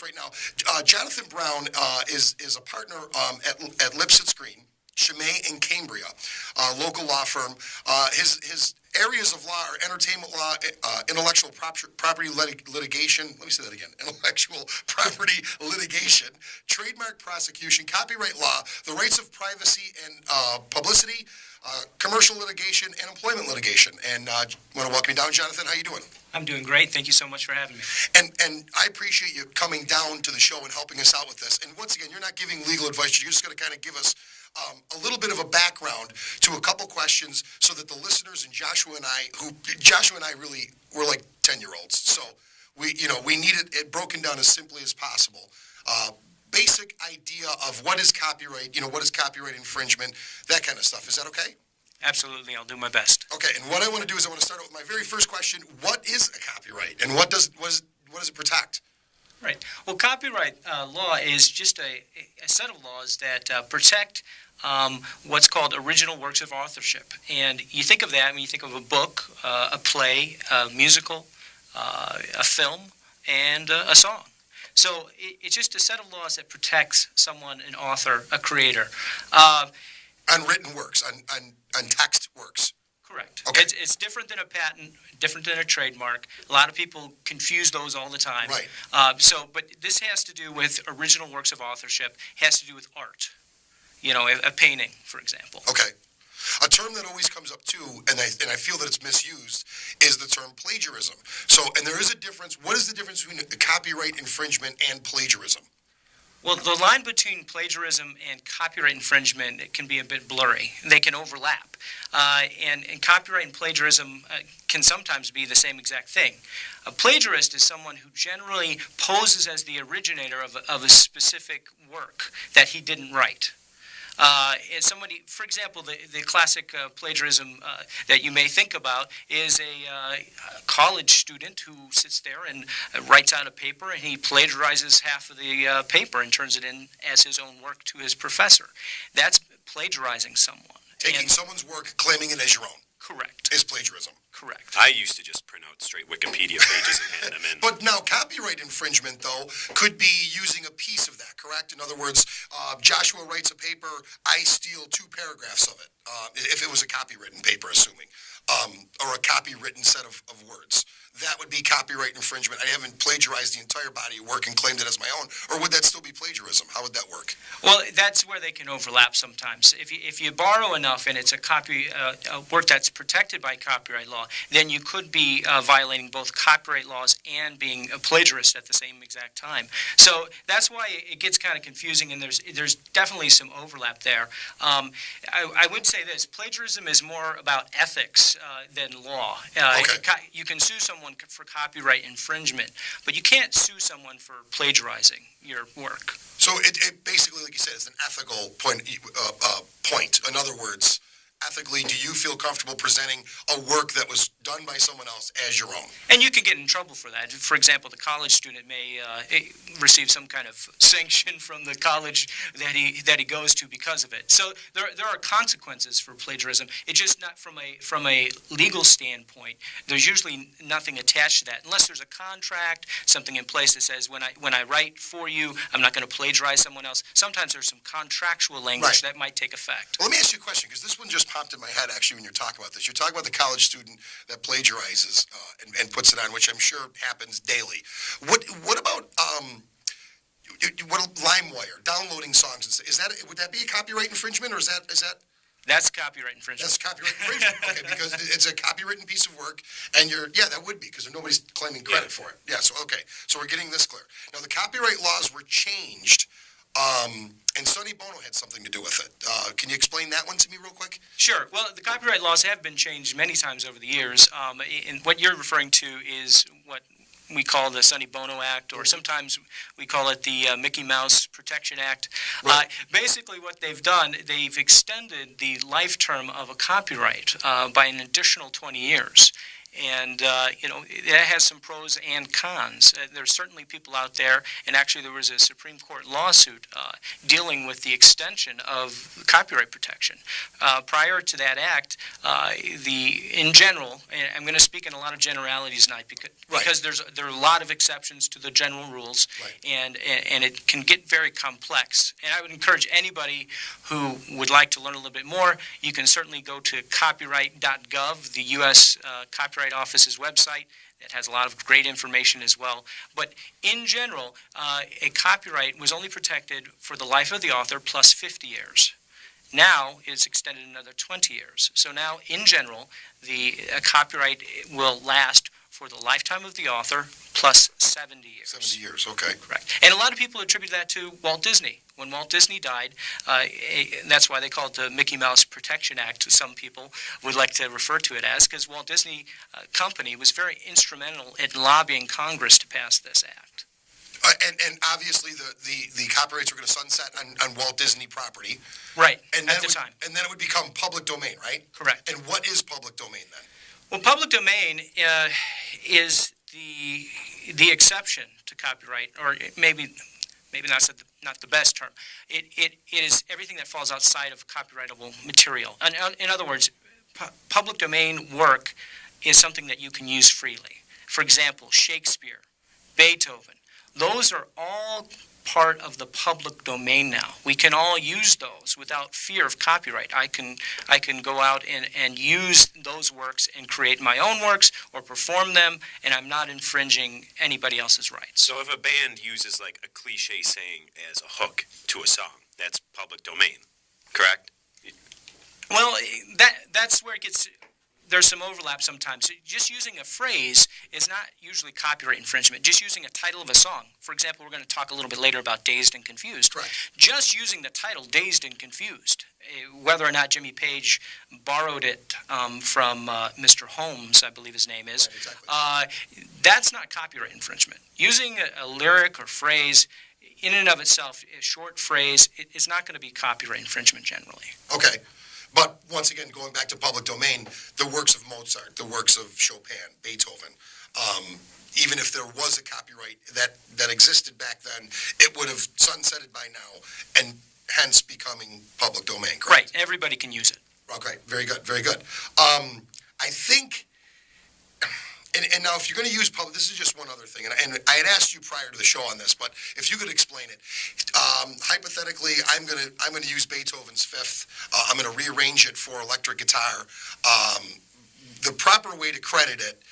right now. Johnathan Brown is a partner at Lipsitz Green, Scime in Cambria, local law firm. His areas of law are entertainment law, intellectual property litigation. Let me say that again. Intellectual property litigation, trademark prosecution, copyright law, the rights of privacy and publicity, commercial litigation, and employment litigation. And I want to welcome you down, Johnathan. How you doing? I'm doing great. Thank you so much for having me. And I appreciate you coming down to the show and helping us out with this. And once again, you're not giving legal advice. You're just going to kind of give us a little bit of a background to a couple questions so that the listeners and Joshua and I really, we're like 10-year-olds. So we need it broken down as simply as possible. Basic idea of what is copyright, what is copyright infringement, that kind of stuff. Is that okay? Absolutely. I'll do my best. Okay. And what I want to do is I want to start out with my very first question. What is a copyright and what does it protect? Right. Well, copyright law is just a set of laws that protect what's called original works of authorship. And you think of that when you think of a book, a play, a musical, a film, and a song. So it's just a set of laws that protects someone, an author, a creator. On written works, on text works. Correct. Okay. It's different than a patent, different than a trademark. A lot of people confuse those all the time. Right. But this has to do with original works of authorship, has to do with art. A painting, for example. Okay. A term that always comes up too, and I feel that it's misused, is the term plagiarism. So, and there is a difference. What is the difference between copyright infringement and plagiarism? Well, the line between plagiarism and copyright infringement, it can be a bit blurry. They can overlap. And copyright and plagiarism can sometimes be the same exact thing. A plagiarist is someone who generally poses as the originator of a specific work that he didn't write. Somebody, for example, the classic plagiarism that you may think about is a college student who sits there and writes out a paper, and he plagiarizes half of the paper and turns it in as his own work to his professor. That's plagiarizing someone. Taking someone's work, claiming it as your own. Correct. Is plagiarism. Correct. I used to just print out straight Wikipedia pages and hand them in. But now copyright infringement, though, could be using a piece of that, correct? In other words, Joshua writes a paper, I steal 2 paragraphs of it, if it was a copywritten paper, assuming, or a copywritten set of words. That would be copyright infringement. I haven't plagiarized the entire body of work and claimed it as my own. Or would that still be plagiarism? How would that work? Well, that's where they can overlap sometimes. If you borrow enough and it's a work that's protected by copyright law, then you could be violating both copyright laws and being a plagiarist at the same exact time. So that's why it gets kind of confusing, and there's definitely some overlap there. I would say this: plagiarism is more about ethics than law. Okay. You can sue someone for copyright infringement, but you can't sue someone for plagiarizing your work. So it basically, like you said, it's an ethical point. In other words, ethically, do you feel comfortable presenting a work that was done by someone else as your own? And you can get in trouble for that. For example, the college student may receive some kind of sanction from the college that he goes to because of it. So there are consequences for plagiarism. It's just not from a legal standpoint. There's usually nothing attached to that unless there's a contract, something in place that says when I write for you, I'm not going to plagiarize someone else. Sometimes there's some contractual language that might take effect. Well, let me ask you a question, because this one just popped in my head actually when you're talking about this. You're talking about the college student that plagiarizes and puts it on, which I'm sure happens daily. What about LimeWire, downloading songs? Would that be a copyright infringement, or is that? That's copyright infringement. That's copyright infringement. Okay, because it's a copywritten piece of work, and that would be, because nobody's claiming credit for it. Yeah. So we're getting this clear. Now the copyright laws were changed. And Sonny Bono had something to do with it. Can you explain that one to me real quick? Sure. Well, the copyright laws have been changed many times over the years. And what you're referring to is what we call the Sonny Bono Act, or sometimes we call it the Mickey Mouse Protection Act. Right. Basically what they've done, they've extended the life term of a copyright by an additional 20 years. And, it has some pros and cons. There's certainly people out there, and actually there was a Supreme Court lawsuit dealing with the extension of copyright protection. Prior to that act, in general, and I'm going to speak in a lot of generalities tonight because there are a lot of exceptions to the general rules, and it can get very complex. And I would encourage anybody who would like to learn a little bit more, you can certainly go to copyright.gov, the U.S. Copyright Office's website. It has a lot of great information as well. But in general, a copyright was only protected for the life of the author plus 50 years. Now it's extended another 20 years. So now, in general, the copyright will last for the lifetime of the author plus 70 years. 70 years, okay. Correct. And a lot of people attribute that to Walt Disney. When Walt Disney died, that's why they call it the Mickey Mouse Protection Act, some people would like to refer to it as, because Walt Disney Company was very instrumental in lobbying Congress to pass this act. And obviously the copyrights are going to sunset on Walt Disney property. Right, and at the time. And then it would become public domain, right? Correct. And what is public domain then? Well, public domain is the exception to copyright, or maybe that's not the best term. It is everything that falls outside of copyrightable material. In other words, public domain work is something that you can use freely. For example, Shakespeare, Beethoven, those are all part of the public domain now. We can all use those without fear of copyright. I can go out and use those works and create my own works or perform them, and I'm not infringing anybody else's rights. So if a band uses like a cliche saying as a hook to a song, that's public domain, correct? Well, that's where it gets. There's some overlap sometimes. Just using a phrase is not usually copyright infringement. Just using a title of a song. For example, we're going to talk a little bit later about Dazed and Confused. Correct. Just using the title, Dazed and Confused, whether or not Jimmy Page borrowed it from Mr. Holmes, I believe his name is, Right, exactly. That's not copyright infringement. Using a lyric or phrase in and of itself, a short phrase, it's not going to be copyright infringement generally. Okay. But once again, going back to public domain, the works of Mozart, the works of Chopin, Beethoven, even if there was a copyright that existed back then, it would have sunsetted by now and hence becoming public domain, correct? Right. Everybody can use it. Okay. Very good. Very good. I think, and now if you're going to use public, this is just one other thing, and I had asked you prior to the show on this, but if you could explain it. Hypothetically, I'm going to use Beethoven's Fifth. I'm going to rearrange it for electric guitar. The proper way to credit it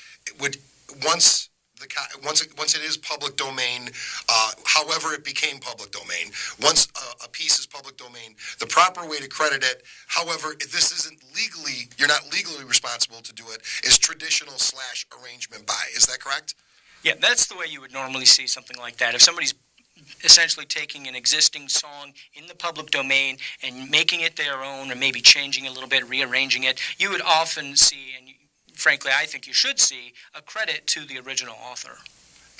would once it is public domain, however it became public domain. Once a piece is public domain, the proper way to credit it, however, if this isn't legally, you're not legally responsible to do it, is traditional / arrangement by. Is that correct? Yeah, that's the way you would normally see something like that. If somebody's essentially taking an existing song in the public domain and making it their own, or maybe changing a little bit, rearranging it, you would often see, and frankly I think you should see, a credit to the original author.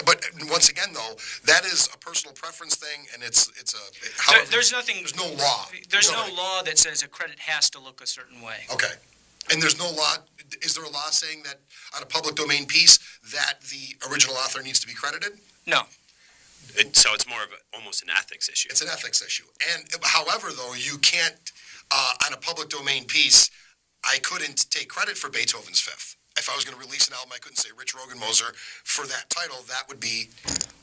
But once again, though, that is a personal preference thing, and it's There's nothing. There's no law. There's no law that says a credit has to look a certain way. Okay. And there's no law. Is there a law saying that on a public domain piece that the original author needs to be credited? No. So it's more of almost an ethics issue. It's an ethics issue. And however, though, you can't, on a public domain piece, I couldn't take credit for Beethoven's Fifth. If I was going to release an album, I couldn't say Rich Rogenmoser for that title. That would be...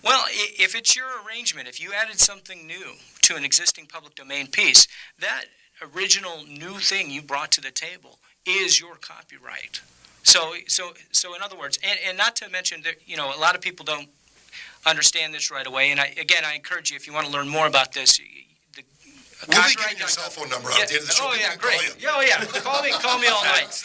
Well, if it's your arrangement, if you added something new to an existing public domain piece, that original new thing you brought to the table is your copyright. So in other words, and not to mention that, a lot of people don't understand this right away. And I encourage you, if you want to learn more about this, we'll be getting your cell phone number out at the end of the show. Oh yeah, great. Oh yeah, call me all night.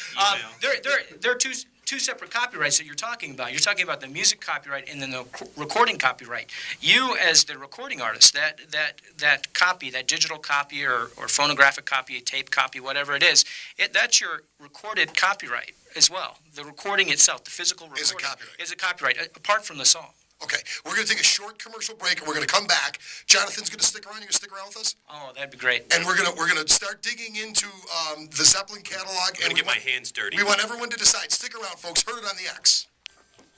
There are two separate copyrights that you're talking about. You're talking about the music copyright and then the recording copyright. You, as the recording artist, that copy, that digital copy or phonographic copy, a tape copy, whatever it is, that's your recorded copyright as well. The recording itself, the physical recording, is a copyright apart from the song. Okay, we're going to take a short commercial break, and we're going to come back. Jonathan's going to stick around. You going to stick around with us? Oh, that'd be great. And we're gonna start digging into the Zeppelin catalog. I'm going to get my hands dirty. We want everyone to decide. Stick around, folks. Heard it on the X.